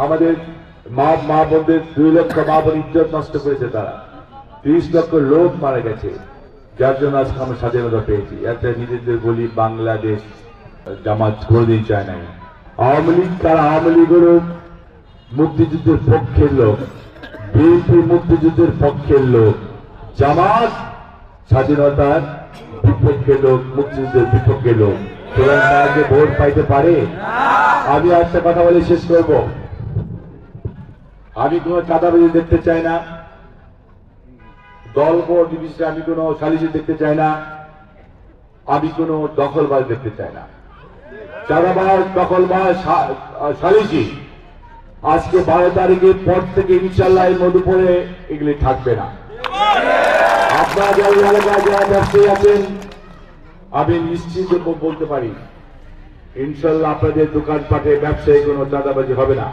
আমাদের মা বোনদের 2 লক্ষ মা বোন ইজ্জত নষ্ট করেছে তারা। 30 লক্ষ লোক মারা গেছে, যার জন্য আজকে আমরা স্বাধীনতা পেয়েছি। একটা নিজেদের বলি বাংলাদেশ জামাত কোনদিন চায় নাই। আওয়ামী লীগ তারা আওয়ামী লীগ হলো মুক্তিযুদ্ধের পক্ষের লোক, বিএনপি মুক্তিযুদ্ধের পক্ষের লোক, জামাত স্বাধীনতার বিপক্ষের লোক, মুক্তিযুদ্ধের বিপক্ষের লোক। সুতরাং তাকে ভোট পাইতে পারে। আমি একটা কথা বলে শেষ করব, আমি কোন চাঁদাবাজি দেখতে চাই না, দল ভোট বিষয়ে আমি কোন সালিশি দেখতে চাই না, আমি কোন দখলবাজ দেখতে চাই না। চাঁদাবাজ, দখলবাজ, সালিশি আজকে 12 তারিখের পর থেকে ইনশাল্লাহ এই মধুপুরে এগুলি থাকবে না। আপনারা যারা এলাকায় যারা ব্যবসায়ী আছেন, আমি নিশ্চিত বলতে পারি ইনশাল্লাহ আপনাদের দোকানপাটে ব্যবসায়ী কোনো চাঁদাবাজি হবে না।